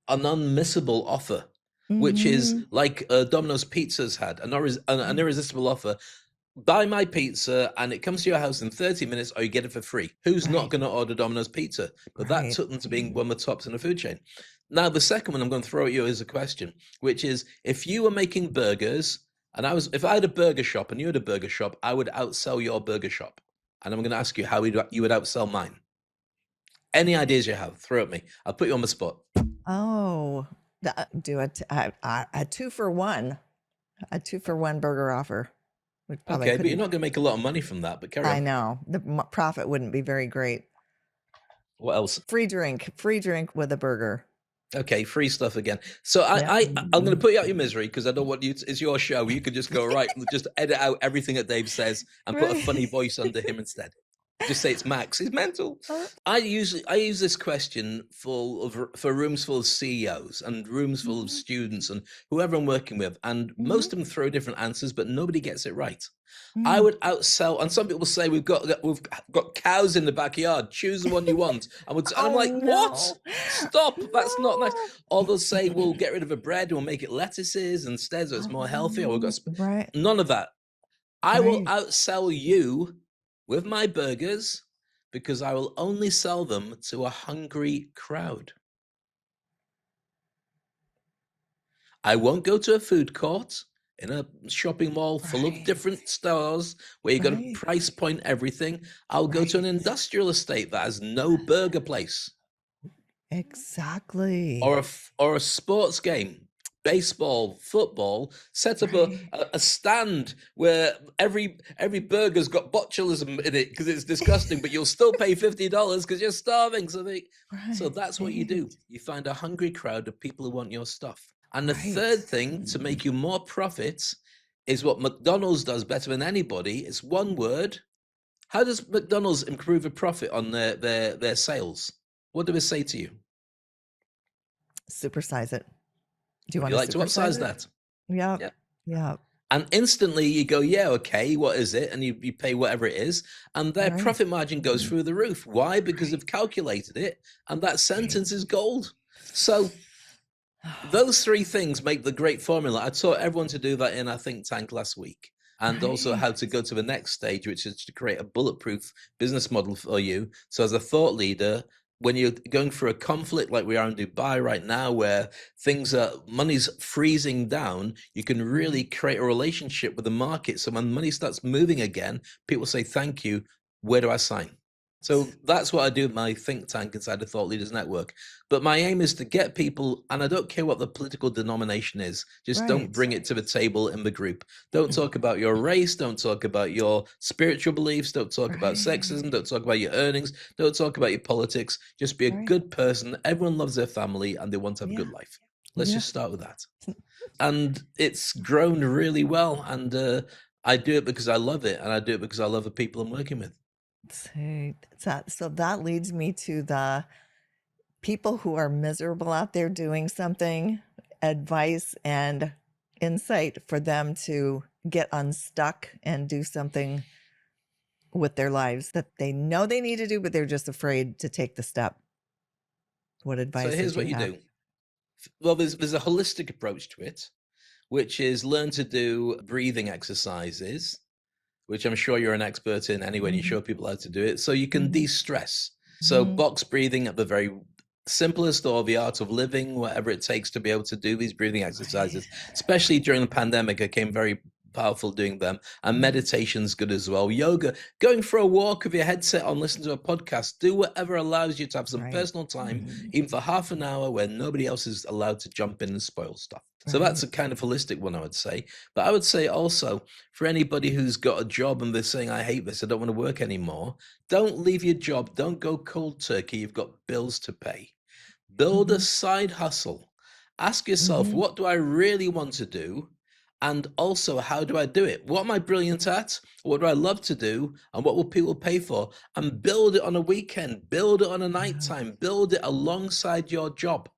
unmissable offer, which is like Domino's Pizza's had, an irresistible offer. Buy my pizza and it comes to your house in 30 minutes, or you get it for free. Who's not going to order Domino's Pizza? But that took them to being one of the tops in the food chain. Now, the second one I'm going to throw at you is a question, which is, if you were making burgers, and if I had a burger shop and you had a burger shop, I would outsell your burger shop. And I'm going to ask you how you would outsell mine. Any ideas you have, throw at me. I'll put you on the spot. Oh, do a 2-for-1, a 2-for-1 burger offer. Okay, but you're not going to make a lot of money from that, but carry on. I know. The profit wouldn't be very great. What else? Free drink with a burger. Okay, free stuff again. So I'm going to put you out your misery, because I don't want you it's your show. You could just go, right, just edit out everything that Dave says and put a funny voice under him instead. Just say it's Max. He's mental. I use this question for rooms full of CEOs and rooms full of students and whoever I'm working with, and most of them throw different answers, but nobody gets it right. I would outsell, and some people say we've got cows in the backyard. Choose the one you want. And I'm like, what? Stop! That's not nice. Or they'll say we'll get rid of the bread, we'll make it lettuces instead, so it's more healthy. Or we've got none of that. I will outsell you with my burgers, because I will only sell them to a hungry crowd. I won't go to a food court in a shopping mall full of different stores where you've got to price point everything. I'll go to an industrial estate that has no burger place. Exactly. Or a sports game. Baseball, football, set up a stand where every burger's got botulism in it because it's disgusting, but you'll still pay $50 because you're starving. So that's what you do. You find a hungry crowd of people who want your stuff. And the third thing to make you more profits is what McDonald's does better than anybody. It's one word. How does McDonald's improve a profit on their sales? What do they say to you? Supersize it. Do you want to like to upsize that? Yeah. And instantly you go, yeah, okay, what is it? And you pay whatever it is. And their profit margin goes through the roof. Why? Because they've calculated it. And that sentence is gold. So those 3 things make the great formula. I taught everyone to do that in our think tank last week. And also how to go to the next stage, which is to create a bulletproof business model for you. So as a thought leader, when you're going through a conflict like we are in Dubai right now, where money's freezing down, you can really create a relationship with the market. So when money starts moving again, people say, thank you. Where do I sign? So that's what I do with my think tank inside the Thought Leaders Network. But my aim is to get people, and I don't care what the political denomination is, just don't bring it to the table in the group. Don't talk about your race, don't talk about your spiritual beliefs, don't talk about sexism, don't talk about your earnings, don't talk about your politics. Just be a good person. Everyone loves their family and they want to have a good life. Let's just start with that. And it's grown really well. And I do it because I love it, and I do it because I love the people I'm working with. So that leads me to the people who are miserable out there doing something, advice and insight for them to get unstuck and do something with their lives that they know they need to do, but they're just afraid to take the step. What advice? So here's what you do. Well, there's a holistic approach to it, which is learn to do breathing exercises, which I'm sure you're an expert in anyway, and you show people how to do it, so you can de-stress. So box breathing at the very simplest, or the art of living, whatever it takes to be able to do these breathing exercises. Especially during the pandemic, I came very powerful doing them. And meditation's good as well. Yoga, going for a walk with your headset on, listen to a podcast, do whatever allows you to have some personal time, even for half an hour where nobody else is allowed to jump in and spoil stuff. So that's a kind of holistic one, I would say. But I would say also, for anybody who's got a job and they're saying, I hate this, I don't want to work anymore, don't leave your job. Don't go cold turkey. You've got bills to pay. Build a side hustle. Ask yourself, what do I really want to do? And also, how do I do it? What am I brilliant at? What do I love to do? And what will people pay for? And build it on a weekend, build it on a Yeah. nighttime, build it alongside your job.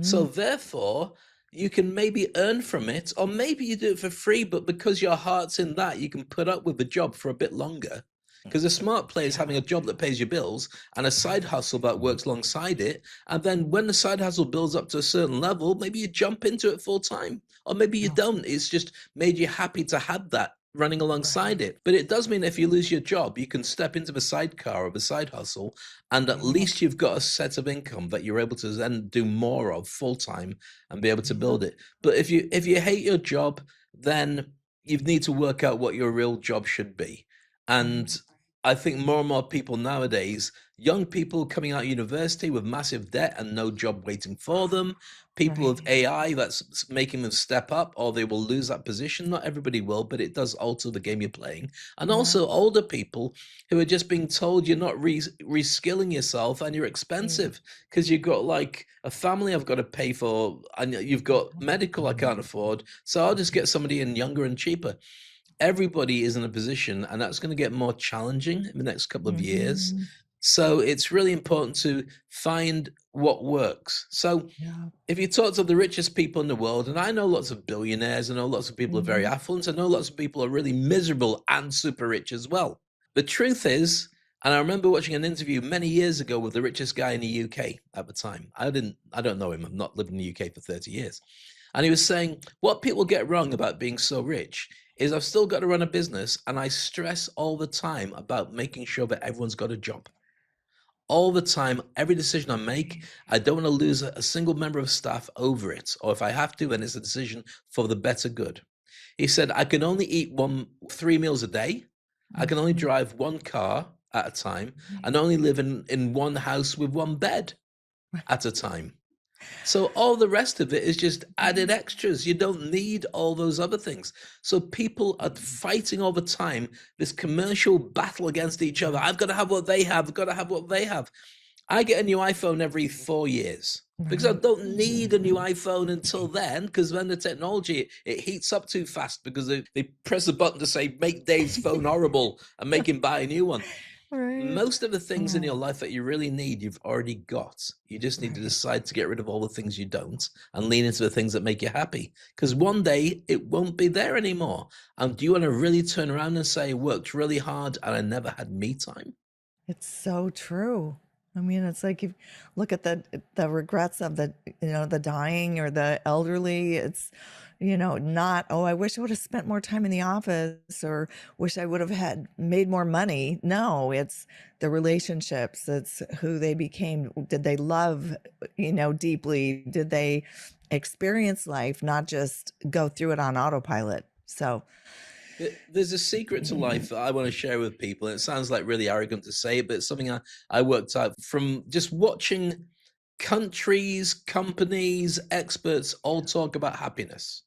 So Mhm. therefore, you can maybe earn from it, or maybe you do it for free, but because your heart's in that, you can put up with the job for a bit longer. Because a smart play is having Yeah. a job that pays your bills and a side hustle that works alongside it. And then when the side hustle builds up to a certain level, maybe you jump into it full time, or maybe you Yeah. don't. It's just made you happy to have that running alongside Right. it. But it does mean if you lose your job, you can step into the sidecar or the side hustle, and at Yeah. least you've got a set of income that you're able to then do more of full time and be able to Yeah. build it. But if you hate your job, then you need to work out what your real job should be. Right. And I think more and more people nowadays, young people coming out of university with massive debt and no job waiting for them, people Right. with AI that's making them step up, or they will lose that position. Not everybody will, but it does alter the game you're playing. And Yeah. also older people who are just being told you're not reskilling yourself and you're Right. expensive because you've got like a family I've got to pay for, and you've got medical I can't afford. So I'll just get somebody in younger and cheaper. Everybody is in a position, and that's going to get more challenging in the next couple of years. Mhm. So it's really important to find what works. So Yeah. if you talk to the richest people in the world, and I know lots of billionaires, I know lots of people are very Mhm. affluent, I know lots of people are really miserable and super rich as well. The truth is, and I remember watching an interview many years ago with the richest guy in the UK at the time. I don't know him. I've not lived in the UK for 30 years. And he was saying, what people get wrong about being so rich is I've still got to run a business, and I stress all the time about making sure that everyone's got a job. All the time, every decision I make, I don't want to lose a single member of staff over it. Or if I have to, then it's a decision for the better good. He said, I can only eat 3 meals a day. I can only Mhm. drive one car at a time, Right. and only live in one house with one bed Right. at a time. So all the rest of it is just added Mhm. extras. You don't need all those other things. So people are fighting all the time this commercial battle against each other. Yeah. I've got to have what they have. I've got to have what they have. I get a new iPhone every 4 years because I Right. don't need a new iPhone until then, because then the technology, it heats up too fast because they press a button to say, make Dave's phone horrible and make him buy a new one. Right. Most of the things in Oh, your life that you really need, you've already got. You just need to right. decide to get rid of all the things you don't and lean into the things that make you happy. Because one day it won't be there anymore. And do you want to really turn around and say, worked really hard and I never had me time? It's so true. I mean, it's like you look at the regrets of the dying or the elderly. It's, not, oh, I wish I would have spent more time in the office or wish I would have had made more money. No, it's the relationships. It's who they became. Did they love, deeply? Did they experience life, not just go through it on autopilot? So, There's a secret to life that I want to share with people. And it sounds like really arrogant to say it, but it's something I worked out from just watching countries, companies, experts all talk about happiness.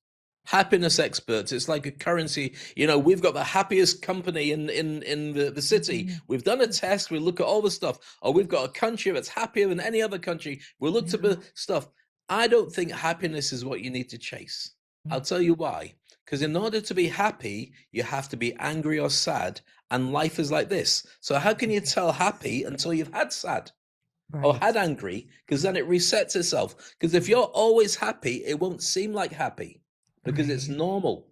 Happiness experts. It's like a currency. We've got the happiest company in the city. Mhm. We've done a test. We look at all the stuff. Or we've got a country that's happier than any other country. We looked at Yeah. the stuff. I don't think happiness is what you need to chase. I'll Mm. tell you why. Because in order to be happy, you have to be angry or sad. And life is like this. So how can you tell happy until you've had sad or Right. had angry? Because then it resets itself. Because if you're always happy, it won't seem like happy because it's Right. normal.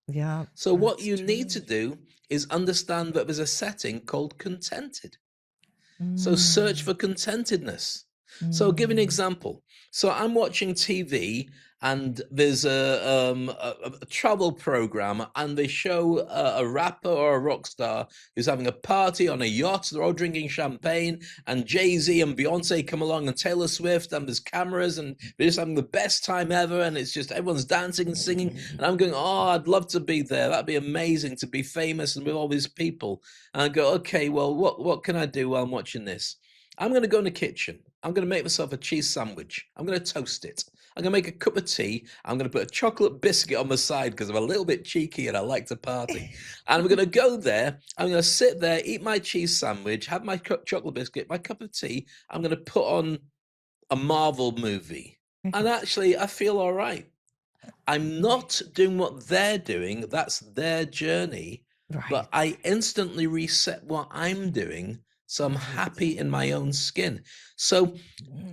Yeah, So what that's you need to true. do is understand that there's a setting called contented. So search Mm, for contentedness. So I'll give you an mm, example. So I'm watching TV, and there's a travel program, and they show a rapper or a rock star who's having a party on a yacht. They're all drinking champagne, and Jay-Z and Beyonce come along, and Taylor Swift, and there's cameras, and they're just having the best time ever, and it's just everyone's dancing and singing. And I'm going, oh, I'd love to be there. That'd be amazing to be famous and with all these people. And I go, okay, well, what can I do while I'm watching this? I'm going to go in the kitchen. I'm going to make myself a cheese sandwich. I'm going to toast it. I'm going to make a cup of tea. I'm going to put a chocolate biscuit on the side because I'm a little bit cheeky and I like to party. And I'm going to go there. I'm going to sit there, eat my cheese sandwich, have my chocolate biscuit, my cup of tea. I'm going to put on a Marvel movie. And right. actually, I feel all right. I'm not doing what they're doing. That's their journey. But Right. I instantly reset what I'm doing. So I'm Right. happy in my own skin. So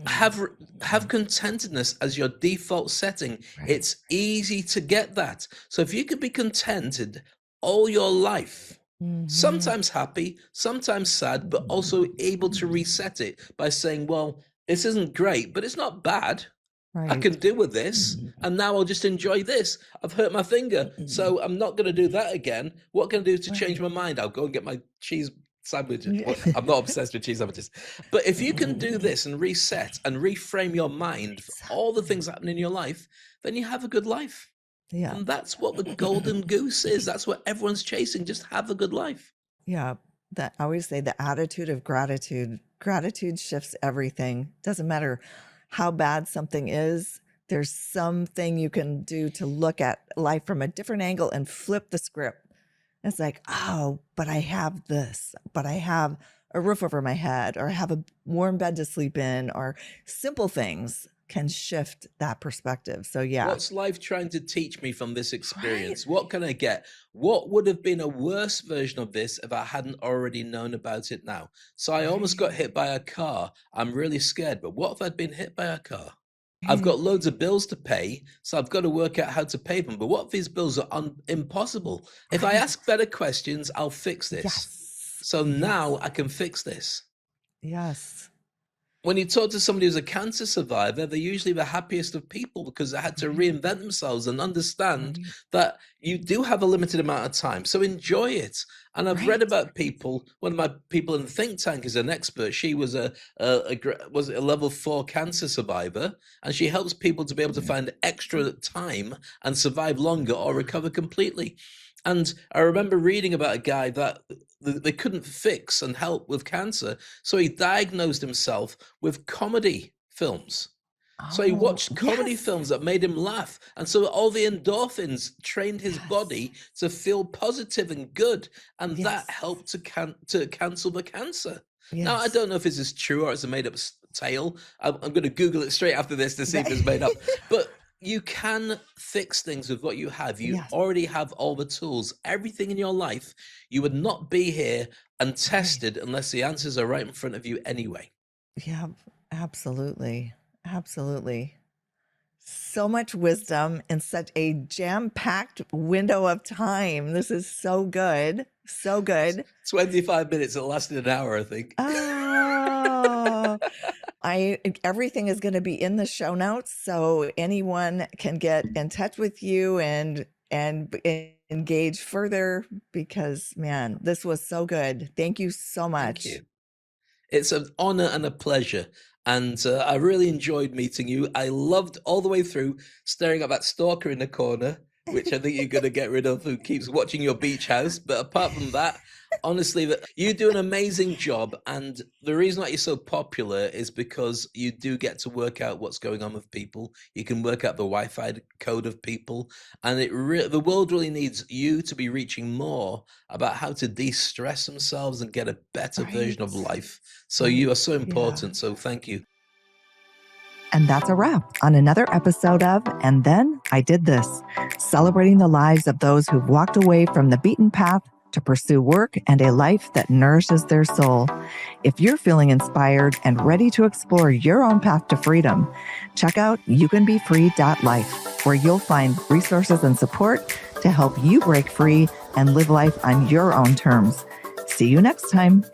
have have contentedness as your default setting. Right. It's easy to get that. So if you could be contented all your life, Mhm. sometimes happy, sometimes sad, but also able to reset it by saying, well, this isn't great, but it's not bad. I Right. can do with this, and now I'll just enjoy this. I've hurt my finger, so I'm not going to do that again. What can I do to change Right. my mind? I'll go and get my cheese sandwich. Well, I'm not obsessed with cheese sandwiches, but if you can do this and reset and reframe your mind for all the things Exactly. happening in your life, then you have a good life. Yeah. And that's what the golden goose is. That's what everyone's chasing. Just have a good life. Yeah. That I always say the attitude of gratitude. Gratitude shifts everything. Doesn't matter how bad something is, there's something you can do to look at life from a different angle and flip the script. It's like, oh, but I have this, but I have a roof over my head, or I have a warm bed to sleep in, or simple things can shift that perspective. So, yeah. What's life trying to teach me from this Right. experience? What can I get? What would have been a worse version of this if I hadn't already known about it now? So I almost got Right. hit by a car. I'm really scared. But what if I'd been hit by a car? I've Right. got loads of bills to pay, so I've got to work out how to pay them. But what if these bills are impossible? If I Right. ask better questions, I'll fix this. Yes. So Yes. now I can fix this. Yes. When you talk to somebody who's a cancer survivor, they're usually the happiest of people because they had to Right. reinvent themselves and understand Right. that you do have a limited amount of time. So enjoy it. And I've read Right. about people. One of my people in the think tank is an expert. She was was a level 4 cancer survivor, and she helps people to be able to find extra time and survive longer or recover completely. And I remember reading about a guy that they couldn't fix and help with cancer, so he diagnosed himself with comedy films. So he Oh, watched comedy yes. films that made him laugh. And so all the endorphins trained his Yes. body to feel positive and good. And that Yes. helped to cancel the cancer. Now, I Yes. don't know if this is true or it's a made up tale. I'm going to Google it straight after this to see if it's Right. made up. But you can fix things with what you have. You Yes. already have all the tools, everything in your life. You would not be here and Right. tested unless the answers are right in front of you anyway. Yeah, absolutely. Absolutely. So much wisdom in such a jam-packed window of time. This is so good. So good. 25 minutes, it lasted an hour, I think. Oh, everything is going to be in the show notes, so anyone can get in touch with you and engage further, because man, this was so good. Thank you so Thank much. you. It's an honor and a pleasure. And I really enjoyed meeting you. I loved all the way through staring at that stalker in the corner, which I think you're going to get rid of, who keeps watching your beach house. But apart from that, honestly, that you do an amazing job. And the reason that you're so popular is because you do get to work out what's going on with people. You can work out the Wi-Fi code of people. And the world really needs you to be reaching more about how to de-stress themselves and get a better version of Right. life. So Right. you are so Yeah. important. So thank you. And that's a wrap on another episode of And Then I Did This, celebrating the lives of those who've walked away from the beaten path to pursue work and a life that nourishes their soul. If you're feeling inspired and ready to explore your own path to freedom, check out youcanbefree.life, where you'll find resources and support to help you break free and live life on your own terms. See you next time.